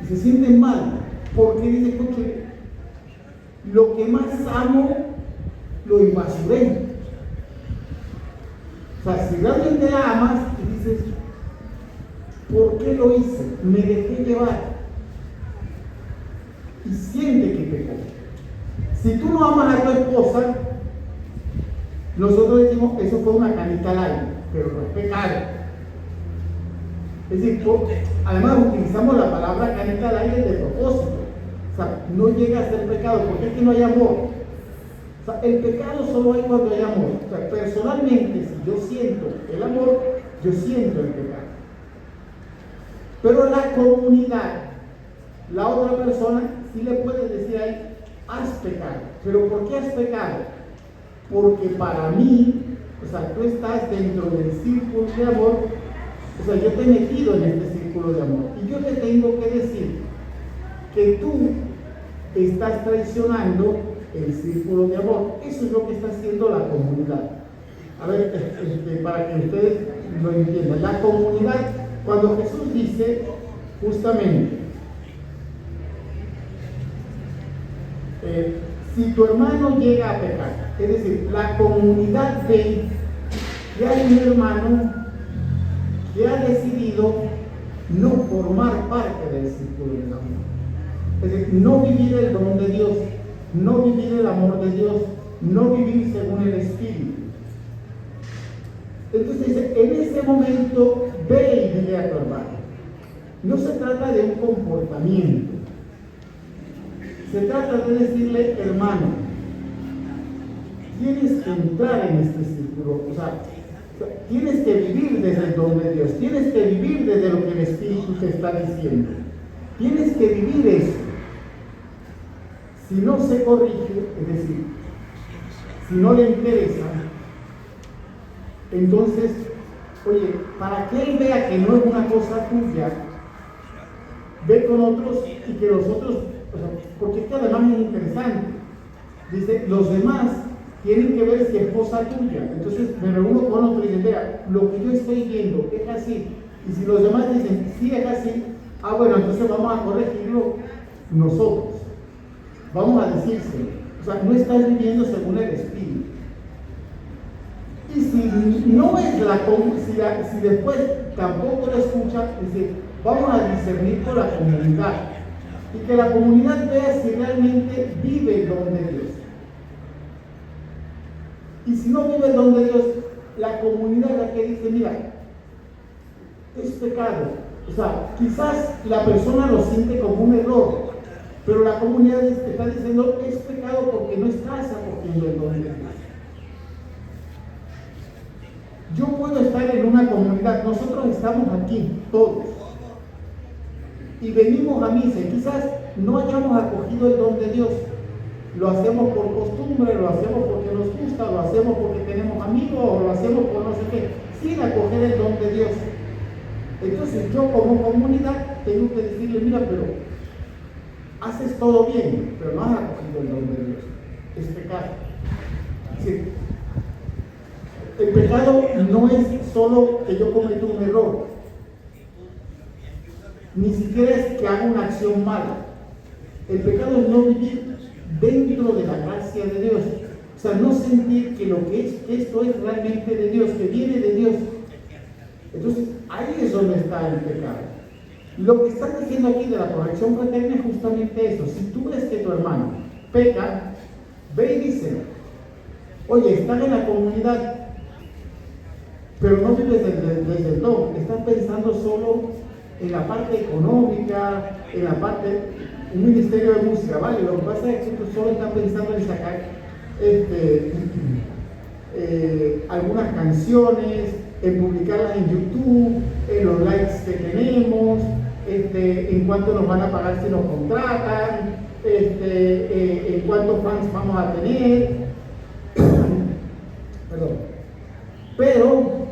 Y se sienten mal, porque dicen, porque lo que más amo, lo invasuré. O sea, si realmente la amas y dices, ¿por qué lo hice? Me dejé llevar. Y siente que pecó. Si tú no amas a tu esposa, nosotros decimos, eso fue una canita al aire, pero no es pecado. Es decir, además utilizamos la palabra canita al aire de propósito. O sea, no llega a ser pecado, porque es que no hay amor. O sea, el pecado solo hay cuando hay amor. O sea, personalmente, si yo siento el amor, yo siento el pecado. Pero la comunidad, la otra persona, sí le puede decir ahí, has pecado. ¿Pero por qué has pecado? Porque para mí, o sea, tú estás dentro del círculo de amor, o sea, yo te he metido en este círculo de amor. Y yo te tengo que decir que tú estás traicionando el círculo de amor. Eso es lo que está haciendo la comunidad. A ver, para que ustedes lo entiendan. La comunidad, cuando Jesús dice justamente, si tu hermano llega a pecar, es decir, la comunidad ve que hay un hermano que ha decidido no formar parte del círculo del amor. Es decir, no vivir el don de Dios, no vivir el amor de Dios, no vivir según el Espíritu. Entonces dice, en ese momento ve y dile a tu hermano. No se trata de un comportamiento. Se trata de decirle, hermano, tienes que entrar en este círculo, o sea, tienes que vivir desde el don de Dios, tienes que vivir desde lo que el Espíritu te está diciendo, tienes que vivir eso. Si no se corrige, es decir, si no le interesa, entonces, oye, para que él vea que no es una cosa tuya, ve con otros y que los otros, o sea, porque es que además es interesante, dice, los demás tienen que ver si es cosa tuya. Entonces me reúno con otro y dicen, vea, lo que yo estoy viendo es así. Y si los demás dicen, sí es así, bueno, entonces vamos a corregirlo nosotros. Vamos a decírselo. O sea, no estás viviendo según el Espíritu. Y si no es si después tampoco lo escucha, dice, vamos a discernir con la comunidad. Y que la comunidad vea si realmente vive el don de Dios. Y si no vive el don de Dios, la comunidad la que dice, mira, es pecado. O sea, quizás la persona lo siente como un error, pero la comunidad está diciendo, es pecado porque no estás acogiendo el don de Dios. Yo puedo estar en una comunidad, nosotros estamos aquí, todos, y venimos a misa, y quizás no hayamos acogido el don de Dios. Lo hacemos por costumbre, lo hacemos porque nos gusta, lo hacemos porque tenemos amigos, o lo hacemos por no sé qué, sin acoger el don de Dios. Entonces yo como comunidad tengo que decirle, mira, pero haces todo bien, pero no has acogido el don de Dios. Es pecado. Sí. El pecado no es solo que yo cometo un error, ni siquiera es que haga una acción mala. El pecado es no vivir dentro de la gracia de Dios. O sea, no sentir que lo que es, esto es realmente de Dios, que viene de Dios. Entonces, ahí es donde está el pecado. Lo que está diciendo aquí de la corrección fraterna es justamente eso. Si tú ves que tu hermano peca, ve y dice, oye, estás en la comunidad, pero no vives desde el don, estás pensando solo en la parte económica, en la parte, un ministerio de música, ¿vale? Lo que pasa es que tú solo estás pensando en sacar algunas canciones, en publicarlas en YouTube, en los likes que tenemos, en cuánto nos van a pagar si nos contratan, en cuántos fans vamos a tener. Perdón. Pero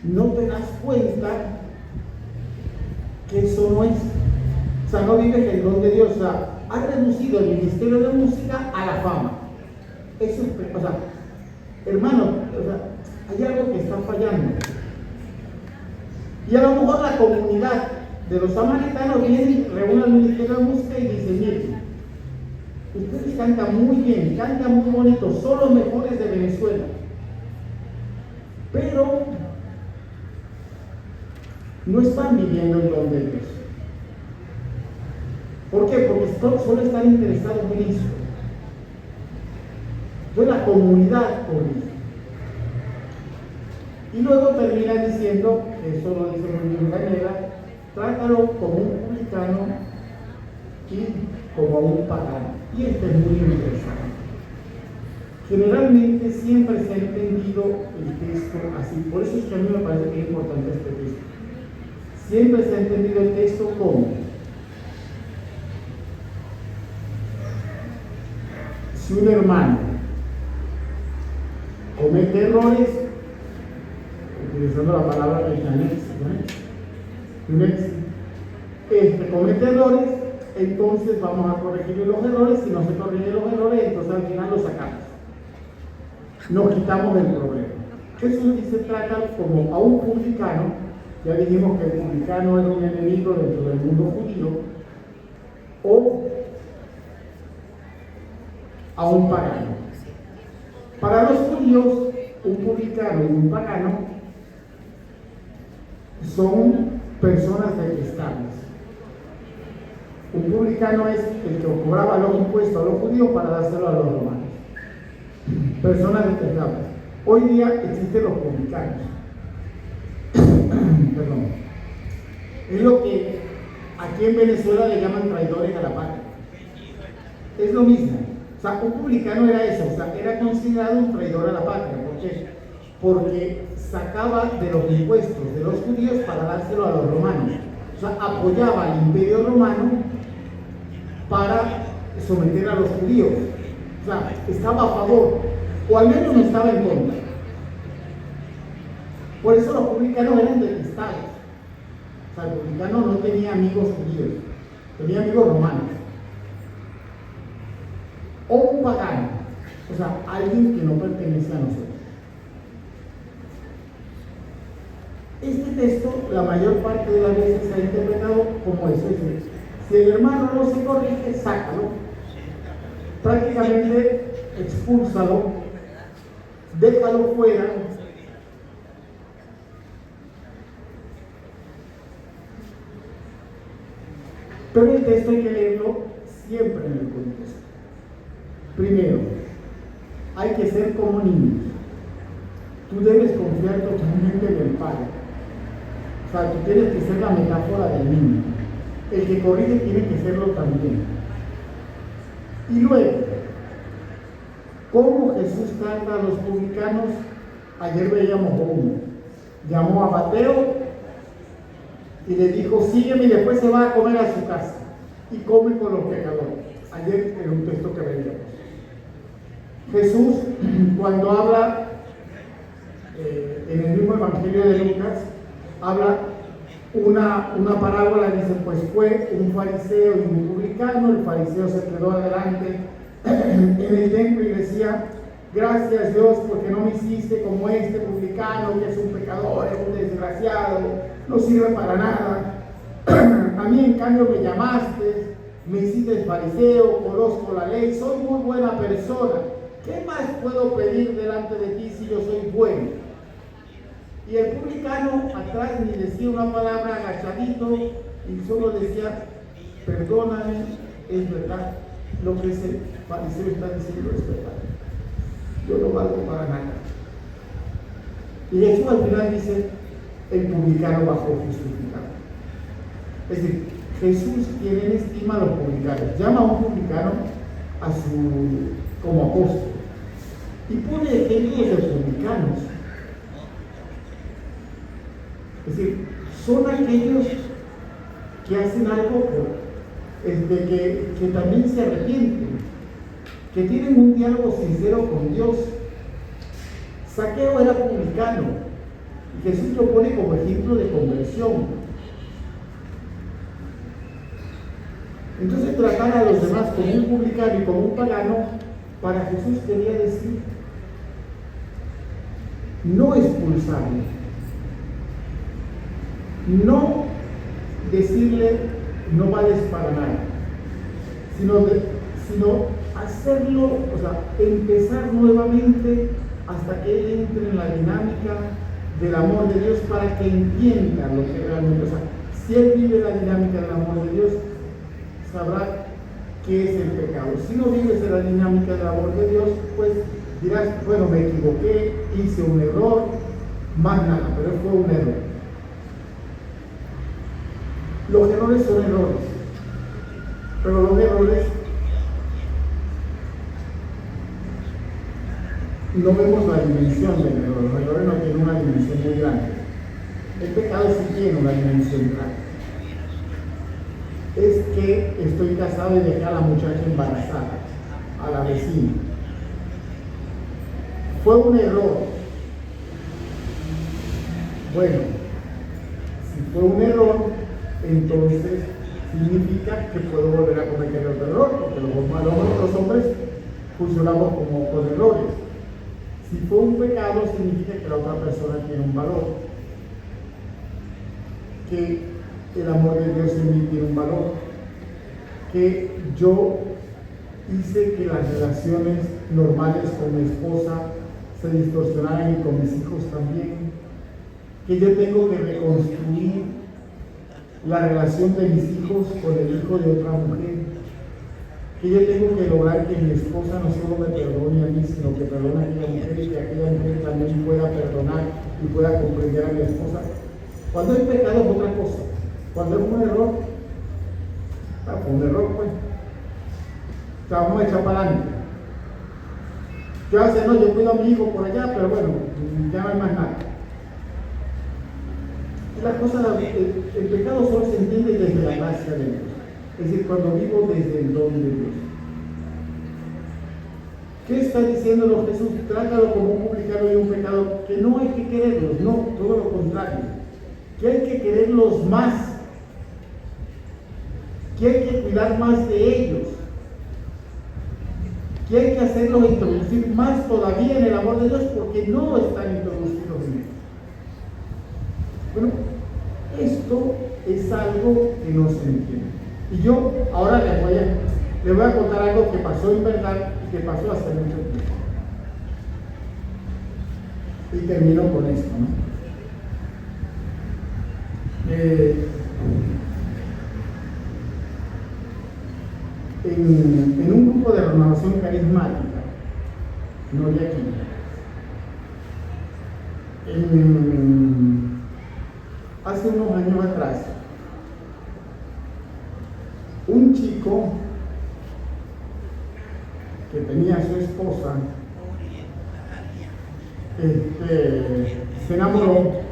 no te das cuenta que eso no es. O sea, no vives el don de Dios. O sea, has reducido el ministerio de música a la fama. Eso es, o sea, hermano, o sea, hay algo que está fallando. Y a lo mejor la comunidad de los samaritanos viene, reúne al ministerio de música y dice: miren, ustedes cantan muy bien, cantan muy bonito, son los mejores de Venezuela, pero no están viviendo el don de Dios. ¿Por qué? Porque solo están interesados en eso. Entonces la comunidad corrige. Y luego termina diciendo, eso lo dice muy bien Daniela, trátalo como un publicano y como un pagano. Y esto es muy interesante. Generalmente siempre se ha entendido el texto así. Por eso es que a mí me parece que es importante este texto. Siempre se ha entendido el texto como: si un hermano comete errores, utilizando la palabra de comete errores, entonces vamos a corregir los errores. Si no se corrigen los errores, entonces al final los sacamos, nos quitamos el problema. Jesús dice: trata como a un publicano. Ya dijimos que el publicano era un enemigo dentro del mundo judío, o a un pagano. Para los judíos, un publicano y un pagano son personas detestables. Un publicano es el que cobraba los impuestos a los judíos para dárselo a los romanos. Personas detestables. Hoy día existen los publicanos. Perdón. Es lo que aquí en Venezuela le llaman traidores a la patria. Es lo mismo. O sea, un publicano era eso, o sea, era considerado un traidor a la patria. ¿Por qué? Porque sacaba de los impuestos de los judíos para dárselo a los romanos. O sea, apoyaba al imperio romano para someter a los judíos. O sea, estaba a favor, o al menos no estaba en contra. Por eso los publicanos eran detestados. O sea, el publicano no tenía amigos judíos, tenía amigos romanos. O un pagano, o sea, alguien que no pertenece a nosotros. Este texto, la mayor parte de las veces se ha interpretado como eso. Es decir, si el hermano no se corrige, sácalo, prácticamente expúlsalo, déjalo fuera. Pero el texto hay que leerlo siempre en el contexto. Primero, hay que ser como niños. Tú debes confiar totalmente en el Padre. O sea, tú tienes que ser la metáfora del niño. El que corrige tiene que serlo también. Y luego, ¿cómo Jesús trata a los publicanos? Ayer veíamos uno. Llamó a Mateo y le dijo: sígueme, y después se va a comer a su casa y come con los pecadores. Ayer era un texto que veíamos. Jesús, cuando habla en el mismo Evangelio de Lucas, habla una parábola. Dice: pues fue un fariseo y un publicano. El fariseo se quedó adelante en el templo y decía: gracias Dios, porque no me hiciste como este publicano, que es un pecador, es un desgraciado, no sirve para nada. A mí en cambio me llamaste, me hiciste fariseo, conozco la ley, soy muy buena persona. ¿Qué más puedo pedir delante de ti si yo soy bueno? Y el publicano atrás ni decía una palabra, agachadito, y solo decía: perdóname, es verdad, lo que ese fariseo está diciendo es verdad. Yo no valgo para nada. Y Jesús al final dice: el publicano bajó justificado. Es decir, Jesús tiene en estima a los publicanos. Llama a un publicano como apóstol y pone ejemplos de publicanos. Es decir, son aquellos que hacen algo que también se arrepienten, que tienen un diálogo sincero con Dios. Zaqueo era publicano, Y Jesús lo pone como ejemplo de conversión. Entonces tratar a los demás como un publicano y como un pagano, para Jesús quería decir no expulsarlo, no decirle no vales para nada, sino hacerlo, o sea, empezar nuevamente hasta que él entre en la dinámica del amor de Dios para que entienda lo que realmente, o sea, si él vive la dinámica del amor de Dios, sabrá qué es el pecado. Si no vives en la dinámica del amor de Dios, pues dirás, bueno, me equivoqué, hice un error, más nada, pero fue un error. Los errores son errores, pero los errores no vemos la dimensión del error. Los errores no tienen una dimensión muy grande. El pecado sí tiene una dimensión grande. Es que estoy casado y dejé a la muchacha embarazada, a la vecina. Fue un error. Bueno, si fue un error, entonces significa que puedo volver a cometer otro error, porque los hombres funcionamos como con errores. Si fue un pecado, significa que la otra persona tiene un valor, que el amor de Dios en mí tiene un valor, que yo hice que las relaciones normales con mi esposa se distorsionaran y con mis hijos también, que yo tengo que reconstruir la relación de mis hijos con el hijo de otra mujer, que yo tengo que lograr que mi esposa no solo me perdone a mí, sino que perdone a aquella mujer y que aquella mujer también pueda perdonar y pueda comprender a mi esposa. Cuando hay pecado es otra cosa. Cuando es un error, fue un error, pues. O sea, vamos a echar para adelante. ¿Qué va a hacer? No, yo cuido a mi hijo por allá, pero bueno, ya no hay más nada. La cosa, el pecado solo se entiende desde la gracia de Dios. Es decir, cuando vivo desde el don de Dios. ¿Qué está diciéndolo Jesús? Trátalo como un publicano y un pecador, que no hay que quererlos, no, todo lo contrario. Que hay que quererlos más, que hay que cuidar más de ellos, que hay que hacerlos introducir más todavía en el amor de Dios, porque no están introducidos en él. Bueno, esto es algo que no se entiende. Y yo ahora les voy a contar algo que pasó en verdad y que pasó hace mucho tiempo. Y termino con esto, ¿no? En un grupo de renovación carismática, no de aquí, hace unos años atrás, un chico que tenía a su esposa se enamoró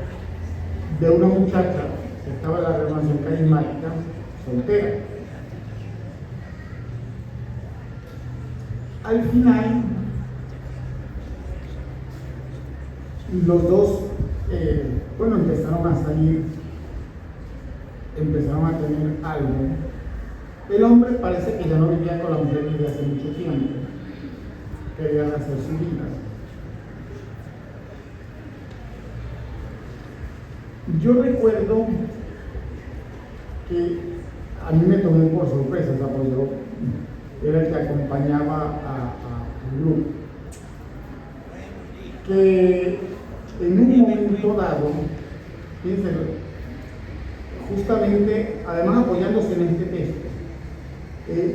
de una muchacha que estaba en la renovación carismática, soltera. Al final, los dos, empezaron a salir, empezaron a tener algo. El hombre parece que ya no vivía con la mujer desde hace mucho tiempo, quería hacer su vida. Yo recuerdo que a mí me tomó por sorpresa, porque yo era el que acompañaba al grupo, que en un momento dado, fíjense, justamente, además apoyándose en este texto,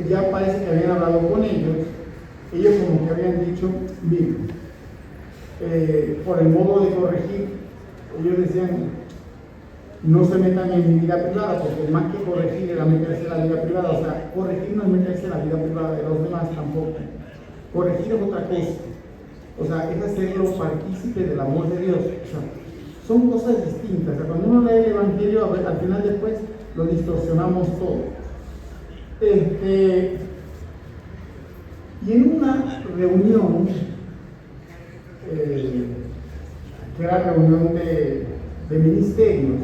ya parece que habían hablado con ellos como que habían dicho, miren, por el modo de corregir, ellos decían, no se metan en mi vida privada, porque más que corregir era meterse en la vida privada. O sea, corregir no es meterse en la vida privada de los demás tampoco. Corregir es otra cosa. O sea, es hacerlo partícipe del amor de Dios. O sea, son cosas distintas. O sea, cuando uno lee el Evangelio, al final después lo distorsionamos todo. Y en una reunión, que era reunión de de ministerios,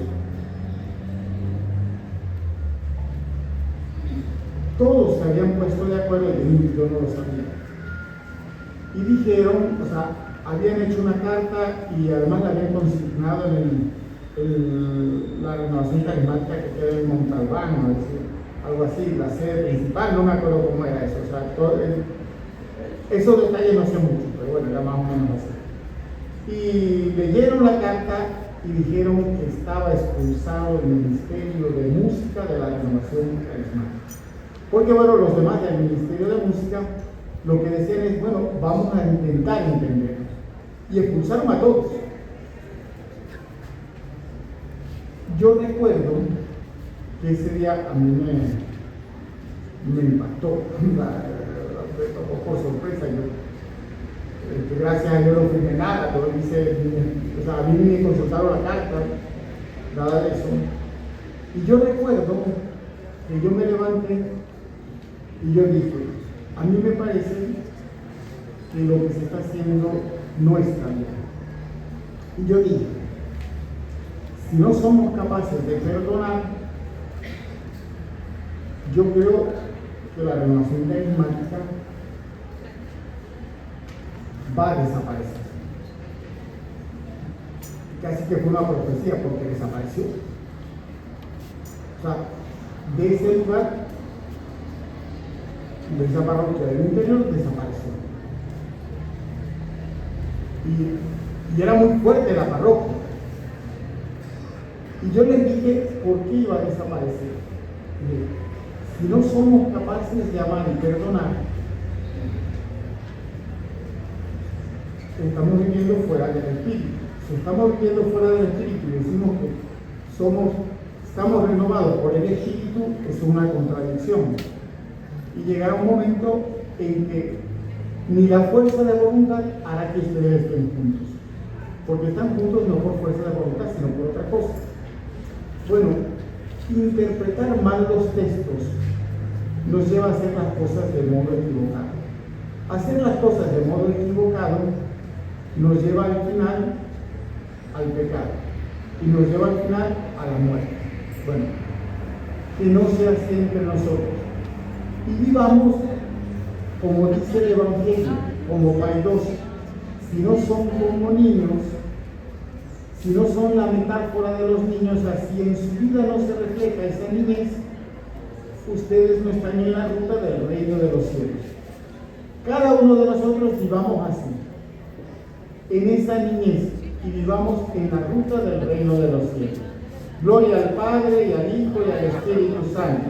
todos se habían puesto de acuerdo, y yo no lo sabía. Y dijeron, o sea, habían hecho una carta y además la habían consignado en la renovación carismática que queda en Montalbán, ¿no? Es decir, algo así, la sede principal, no me acuerdo cómo era eso, o sea, esos detalles no sé mucho, pero bueno, era más o menos así. Y leyeron la carta y dijeron que estaba expulsado el Ministerio de Música de la Renovación Carismática. Porque bueno, los demás del Ministerio de Música lo que decían es, bueno, vamos a intentar entendernos. Y expulsaron a todos. Yo recuerdo que ese día a mí me impactó, me tocó por sorpresa. Yo, gracias a Dios no firmé nada, todo dice, o sea, a mí me consultaron la carta, nada de eso. Y yo recuerdo que yo me levanté y yo dije, a mí me parece que lo que se está haciendo no está bien. Y yo dije, si no somos capaces de perdonar, yo creo que la renovación carismática va a desaparecer. Casi que fue una profecía porque desapareció. O sea, de ese lugar, de esa parroquia del interior, desapareció. Y era muy fuerte la parroquia. Y yo les dije, ¿por qué iba a desaparecer? Si no somos capaces de amar y perdonar, estamos viviendo fuera del Espíritu. Si estamos viviendo fuera del Espíritu y decimos que estamos renovados por el Espíritu, es una contradicción. Y llegará un momento en que ni la fuerza de voluntad hará que ustedes estén juntos. Porque están juntos no por fuerza de voluntad, sino por otra cosa. Bueno, interpretar mal los textos nos lleva a hacer las cosas de modo equivocado. Hacer las cosas de modo equivocado nos lleva al final al pecado y nos lleva al final a la muerte. Bueno, que no sea así entre nosotros y vivamos como dice el Evangelio, como paidos. Si no son como niños, si no son la metáfora de los niños, así en su vida no se refleja esa niñez, ustedes no están en la ruta del reino de los cielos. Cada uno de nosotros vivamos así, en esa niñez, y vivamos en la ruta del reino de los cielos. Gloria al Padre, y al Hijo, y al Espíritu Santo.